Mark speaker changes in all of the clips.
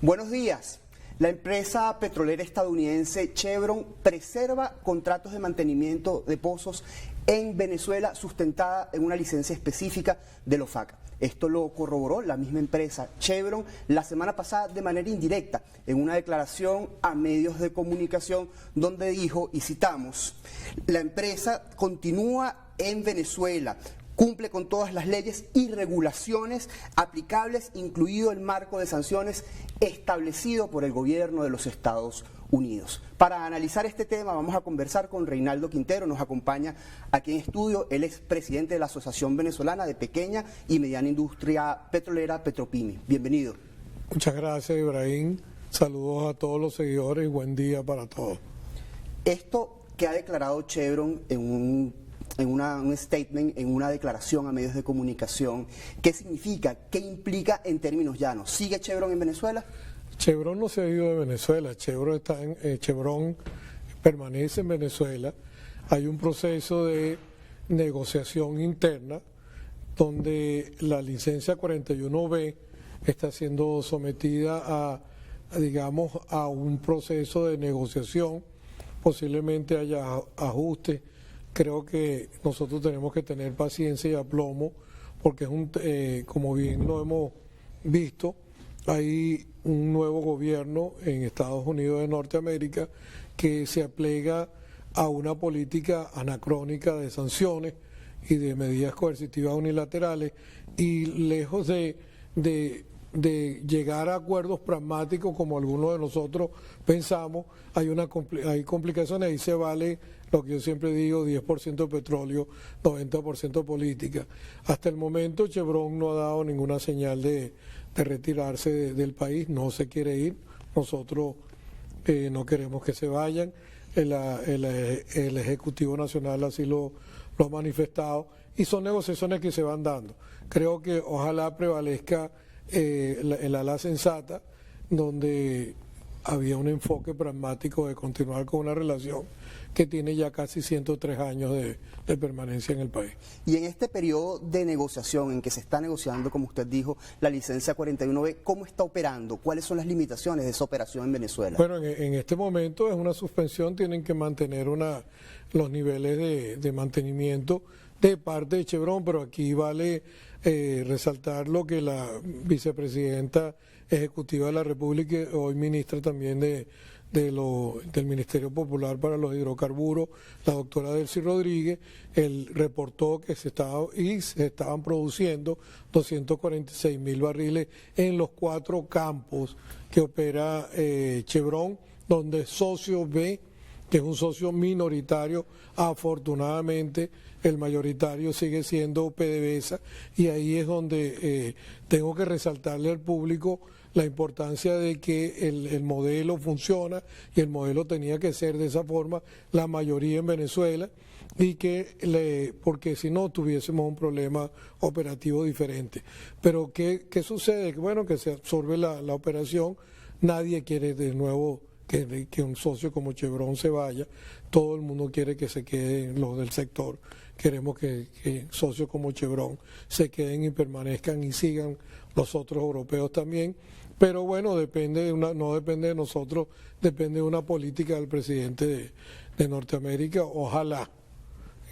Speaker 1: Buenos días. La empresa petrolera estadounidense Chevron preserva contratos de mantenimiento de pozos en Venezuela sustentada en una licencia específica de la OFAC. Esto lo corroboró la misma empresa Chevron la semana pasada de manera indirecta en una declaración a medios de comunicación donde dijo, y citamos, la empresa continúa en Venezuela, cumple con todas las leyes y regulaciones aplicables, incluido el marco de sanciones establecido por el gobierno de los Estados Unidos. Para analizar este tema vamos a conversar con Reinaldo Quintero, nos acompaña aquí en estudio, él es presidente de la Asociación Venezolana de Pequeña y Mediana Industria Petrolera, Petropimi. Bienvenido.
Speaker 2: Muchas gracias, Ibrahim. Saludos a todos los seguidores y buen día para todos.
Speaker 1: Esto que ha declarado Chevron en un statement, en una declaración a medios de comunicación, ¿qué significa? ¿Qué implica en términos llanos? ¿Sigue Chevron en Venezuela?
Speaker 2: Chevron no se ha ido de Venezuela, Chevron permanece en Venezuela. Hay un proceso de negociación interna donde la licencia 41B está siendo sometida digamos, a un proceso de negociación, posiblemente haya ajustes. Creo que nosotros tenemos que tener paciencia y aplomo porque como bien lo hemos visto, hay un nuevo gobierno en Estados Unidos de Norteamérica que se aplega a una política anacrónica de sanciones y de medidas coercitivas unilaterales y lejos de llegar a acuerdos pragmáticos como algunos de nosotros pensamos, hay complicaciones. Ahí se vale lo que yo siempre digo, 10% petróleo, 90% política. Hasta el momento Chevron no ha dado ninguna señal de retirarse del país, no se quiere ir, nosotros no queremos que se vayan, el Ejecutivo Nacional así lo ha manifestado y son negociaciones que se van dando. Creo que ojalá prevalezca el ala sensata, donde había un enfoque pragmático de continuar con una relación que tiene ya casi 103 años de permanencia en el país.
Speaker 1: Y en este periodo de negociación en que se está negociando, como usted dijo, la licencia 41B, ¿cómo está operando? ¿Cuáles son las limitaciones de esa operación en Venezuela?
Speaker 2: Bueno, en este momento es una suspensión, tienen que mantener los niveles de mantenimiento de parte de Chevron, pero aquí vale resaltar lo que la vicepresidenta ejecutiva de la República, hoy ministra también del Ministerio Popular para los Hidrocarburos, la doctora Delcy Rodríguez, él reportó que se estaban produciendo 246.000 barriles en los 4 campos que opera Chevron, donde socio B, que es un socio minoritario, afortunadamente el mayoritario sigue siendo PDVSA, y ahí es donde tengo que resaltarle al público la importancia de que el modelo funciona y el modelo tenía que ser de esa forma, la mayoría en Venezuela, y porque si no tuviésemos un problema operativo diferente. Pero ¿qué sucede? Bueno, que se absorbe la operación, nadie quiere de nuevo que un socio como Chevron se vaya, todo el mundo quiere que se queden los del sector, queremos que socios como Chevron se queden y permanezcan y sigan los otros europeos también, pero bueno, no depende de nosotros, depende de una política del presidente de Norteamérica, ojalá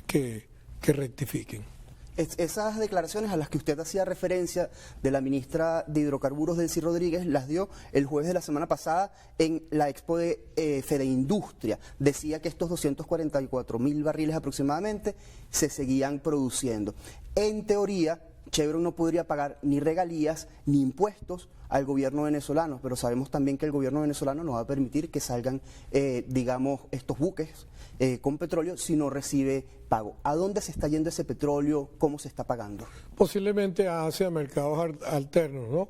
Speaker 2: que rectifiquen.
Speaker 1: Esas declaraciones a las que usted hacía referencia de la ministra de Hidrocarburos, Delcy Rodríguez, las dio el jueves de la semana pasada en la Expo de Fedeindustria. Decía que estos 244.000 barriles aproximadamente se seguían produciendo. En teoría, Chevron no podría pagar ni regalías ni impuestos al gobierno venezolano, pero sabemos también que el gobierno venezolano no va a permitir que salgan, digamos, estos buques con petróleo si no recibe pago. ¿A dónde se está yendo ese petróleo? ¿Cómo se está pagando?
Speaker 2: Posiblemente hacia mercados alternos, ¿no?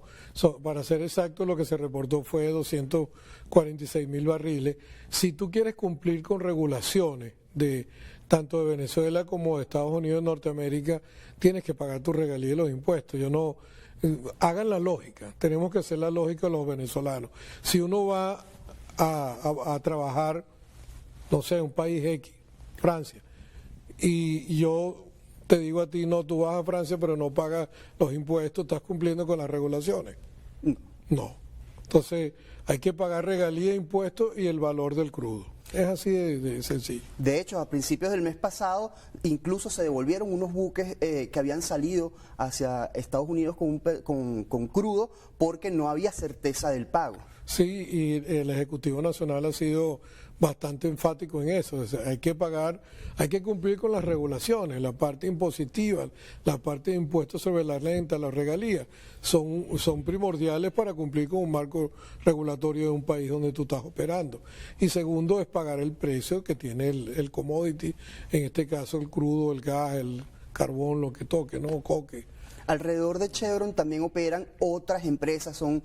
Speaker 2: Para ser exacto, lo que se reportó fue 246.000 barriles. Si tú quieres cumplir con regulaciones tanto de Venezuela como de Estados Unidos y Norteamérica, tienes que pagar tus regalías y los impuestos. Hagan la lógica, tenemos que hacer la lógica de los venezolanos. Si uno va a trabajar, no sé, un país X, Francia, y yo te digo a ti, no, tú vas a Francia pero no pagas los impuestos, ¿estás cumpliendo con las regulaciones? No. Entonces hay que pagar regalía, impuestos y el valor del crudo. Es así de sencillo.
Speaker 1: De hecho, a principios del mes pasado, incluso se devolvieron unos buques que habían salido hacia Estados Unidos con crudo porque no había certeza del pago.
Speaker 2: Sí, y el Ejecutivo Nacional ha sido bastante enfático en eso. O sea, hay que pagar, hay que cumplir con las regulaciones, la parte impositiva, la parte de impuestos sobre la renta, las regalías, son primordiales para cumplir con un marco regulatorio de un país donde tú estás operando. Y segundo es pagar el precio que tiene el commodity, en este caso el crudo, el gas, el carbón, lo que toque, ¿no? Coque.
Speaker 1: Alrededor de Chevron también operan otras empresas, son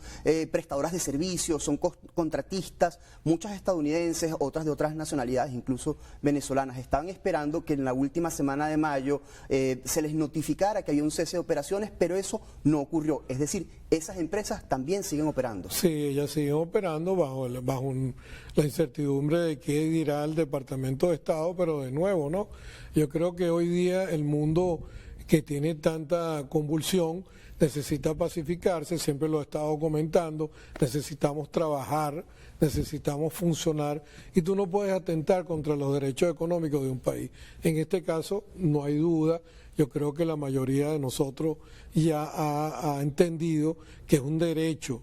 Speaker 1: prestadoras de servicios, son contratistas, muchas estadounidenses, otras de otras nacionalidades, incluso venezolanas. Estaban esperando que en la última semana de mayo se les notificara que había un cese de operaciones, pero eso no ocurrió. Es decir, esas empresas también siguen operando.
Speaker 2: Sí, ellas siguen operando bajo la incertidumbre de qué dirá el Departamento de Estado, pero de nuevo, ¿no? Yo creo que hoy día el mundo que tiene tanta convulsión, necesita pacificarse, siempre lo he estado comentando, necesitamos trabajar, necesitamos funcionar y tú no puedes atentar contra los derechos económicos de un país. En este caso, no hay duda, yo creo que la mayoría de nosotros ya ha entendido que es un derecho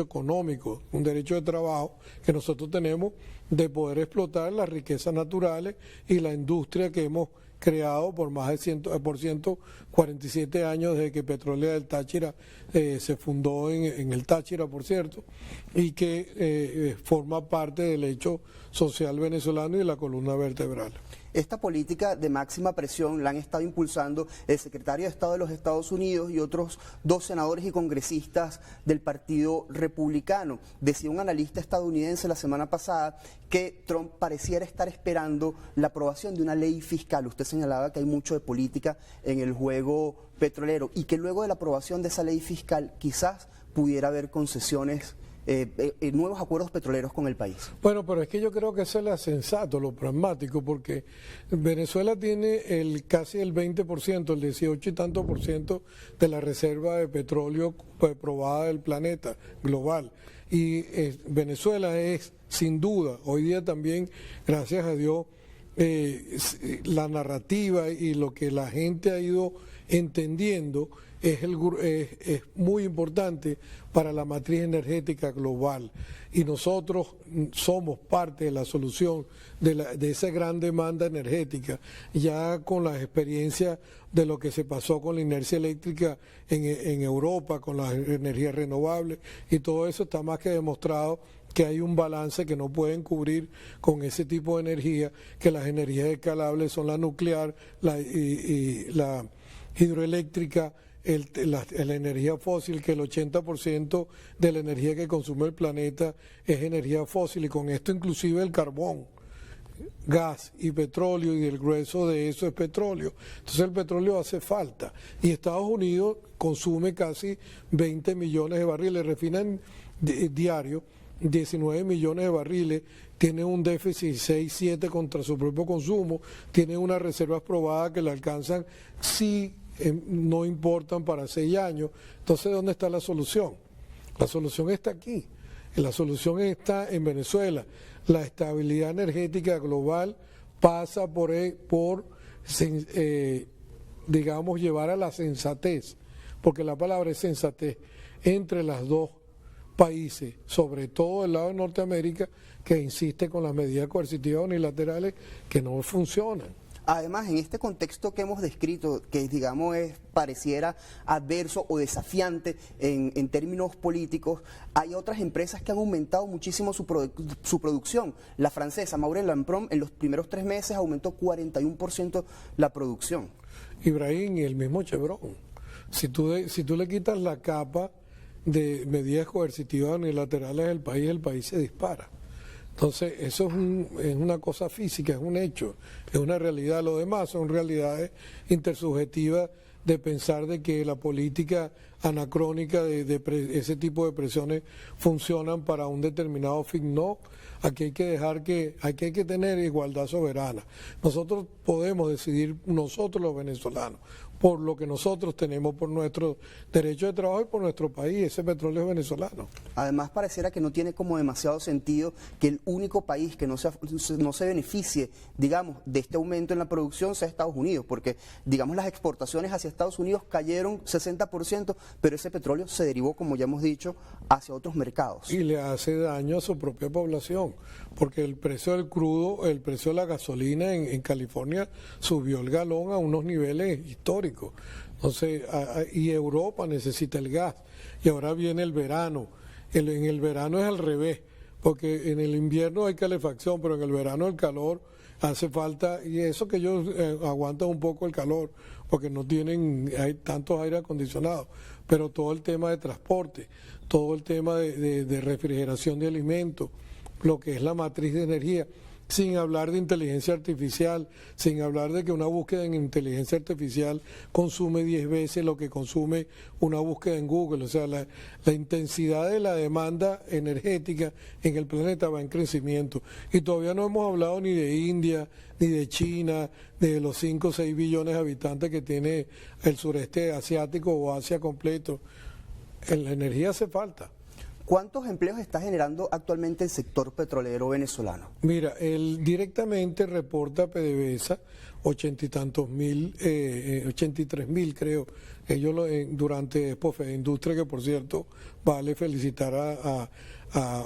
Speaker 2: económico, un derecho de trabajo que nosotros tenemos de poder explotar las riquezas naturales y la industria que hemos creado por más de 147 años desde que Petrólea del Táchira se fundó en el Táchira, por cierto, y que forma parte del hecho social venezolano y de la columna vertebral.
Speaker 1: Esta política de máxima presión la han estado impulsando el secretario de Estado de los Estados Unidos y otros 2 senadores y congresistas del Partido Republicano. Decía un analista estadounidense la semana pasada que Trump pareciera estar esperando la aprobación de una ley fiscal. Usted señalaba que hay mucho de política en el juego petrolero y que luego de la aprobación de esa ley fiscal quizás pudiera haber concesiones, nuevos acuerdos petroleros con el país.
Speaker 2: Bueno, pero es que yo creo que eso es lo sensato, lo pragmático, porque Venezuela tiene casi el 20%, el 18 y tanto por ciento de la reserva de petróleo probada del planeta global. Y Venezuela es, sin duda, hoy día también, gracias a Dios, la narrativa y lo que la gente ha ido entendiendo es muy importante para la matriz energética global y nosotros somos parte de la solución de esa gran demanda energética, ya con las experiencias de lo que se pasó con la inercia eléctrica en Europa, con las energías renovables y todo eso está más que demostrado que hay un balance que no pueden cubrir con ese tipo de energía, que las energías escalables son la nuclear, la hidroeléctrica, la energía fósil, que el 80% de la energía que consume el planeta es energía fósil y con esto inclusive el carbón, gas y petróleo y el grueso de eso es petróleo. Entonces el petróleo hace falta y Estados Unidos consume casi 20 millones de barriles, refinan diario 19 millones de barriles, tiene un déficit 6-7 contra su propio consumo, tiene unas reservas probadas que le alcanzan si no importan para 6 años. Entonces, ¿dónde está la solución? La solución está aquí. La solución está en Venezuela. La estabilidad energética global pasa por digamos, llevar a la sensatez, porque la palabra es sensatez, entre las dos países, sobre todo del lado de Norteamérica, que insiste con las medidas coercitivas unilaterales que no funcionan.
Speaker 1: Además, en este contexto que hemos descrito, que digamos pareciera adverso o desafiante en términos políticos, hay otras empresas que han aumentado muchísimo su producción. La francesa Maurel Lampron en los primeros 3 meses aumentó 41% la producción.
Speaker 2: Ibrahim, y el mismo Chevron. Si tú le quitas la capa de medidas coercitivas unilaterales del país, el país se dispara. Entonces, eso es una cosa física, es un hecho, es una realidad. Lo demás son realidades intersubjetivas de pensar de que la política anacrónica ese tipo de presiones funcionan para un determinado fin. No, aquí hay que dejar aquí hay que tener igualdad soberana. Nosotros podemos decidir, nosotros los venezolanos, por lo que nosotros tenemos, por nuestro derecho de trabajo y por nuestro país. Ese petróleo es venezolano.
Speaker 1: Además, pareciera que no tiene como demasiado sentido que el único país que no se beneficie, digamos, de este aumento en la producción sea Estados Unidos, porque, digamos, las exportaciones hacia Estados Unidos cayeron 60%, pero ese petróleo se derivó, como ya hemos dicho, hacia otros mercados.
Speaker 2: Y le hace daño a su propia población, porque el precio del crudo, el precio de la gasolina en California subió el galón a unos niveles históricos. Entonces, y Europa necesita el gas, y ahora viene el verano. En el verano es al revés, porque en el invierno hay calefacción, pero en el verano el calor hace falta, y eso que ellos aguantan un poco el calor, porque no hay tantos aire acondicionados, pero todo el tema de transporte, todo el tema de refrigeración de alimentos, lo que es la matriz de energía, sin hablar de inteligencia artificial, sin hablar de que una búsqueda en inteligencia artificial consume 10 veces lo que consume una búsqueda en Google. O sea, la intensidad de la demanda energética en el planeta va en crecimiento. Y todavía no hemos hablado ni de India, ni de China, de los 5 o 6 billones de habitantes que tiene el sureste asiático o Asia completo. En la energía hace falta.
Speaker 1: ¿Cuántos empleos está generando actualmente el sector petrolero venezolano?
Speaker 2: Mira, él directamente reporta PDVSA 83.000 creo. Ellos durante Expo Industria, que por cierto vale felicitar a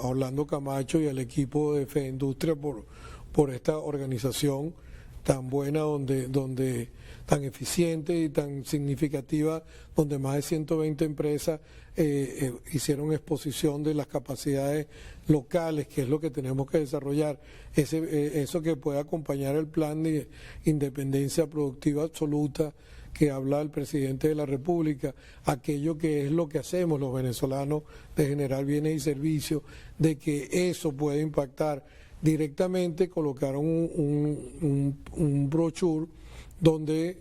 Speaker 2: Orlando Camacho y al equipo de Industria por esta organización tan buena, donde tan eficiente y tan significativa, donde más de 120 empresas hicieron exposición de las capacidades locales, que es lo que tenemos que desarrollar, eso que puede acompañar el plan de independencia productiva absoluta que habla el presidente de la República, aquello que es lo que hacemos los venezolanos de generar bienes y servicios, de que eso puede impactar directamente. Colocaron un brochure donde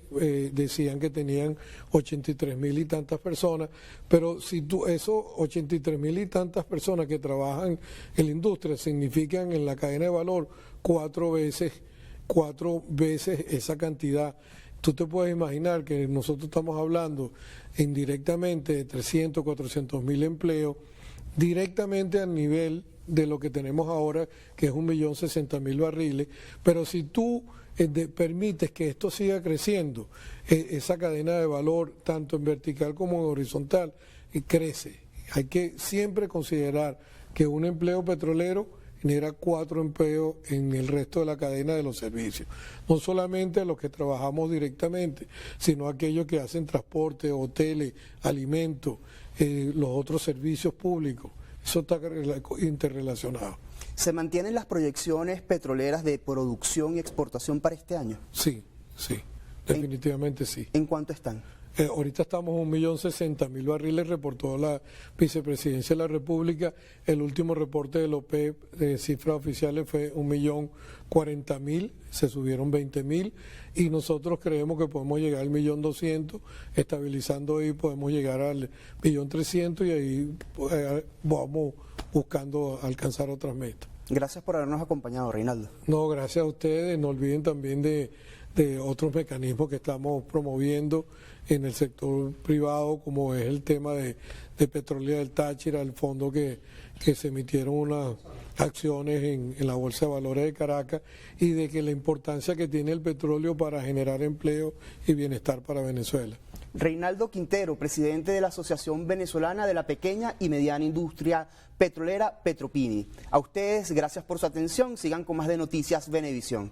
Speaker 2: decían que tenían 83.000 y tantas personas, pero si esos 83.000 y tantas personas que trabajan en la industria significan en la cadena de valor 4 veces esa cantidad. Tú te puedes imaginar que nosotros estamos hablando indirectamente de 300, 400.000 empleos, directamente al nivel de lo que tenemos ahora, que es 1.060.000 barriles, pero si tú permites que esto siga creciendo, esa cadena de valor, tanto en vertical como en horizontal, crece. Hay que siempre considerar que un empleo petrolero genera 4 empleos en el resto de la cadena de los servicios. No solamente a los que trabajamos directamente, sino a aquellos que hacen transporte, hoteles, alimentos, los otros servicios públicos. Eso está interrelacionado.
Speaker 1: ¿Se mantienen las proyecciones petroleras de producción y exportación para este año?
Speaker 2: Sí, definitivamente sí.
Speaker 1: ¿En cuánto están?
Speaker 2: Ahorita estamos en 1.060.000 barriles, reportó la Vicepresidencia de la República. El último reporte de la OPEP de cifras oficiales fue 1.040.000, se subieron 20.000 y nosotros creemos que podemos llegar al 1.200.000, estabilizando ahí podemos llegar al 1.300.000 y ahí vamos buscando alcanzar otras metas.
Speaker 1: Gracias por habernos acompañado, Reinaldo.
Speaker 2: No, gracias a ustedes. No olviden también de otros mecanismos que estamos promoviendo en el sector privado, como es el tema de Petróleo del Táchira, el fondo que se emitieron unas acciones en la Bolsa de Valores de Caracas, y de que la importancia que tiene el petróleo para generar empleo y bienestar para Venezuela.
Speaker 1: Reinaldo Quintero, presidente de la Asociación Venezolana de la Pequeña y Mediana Industria Petrolera, Petropini. A ustedes, gracias por su atención. Sigan con más de Noticias Venevisión.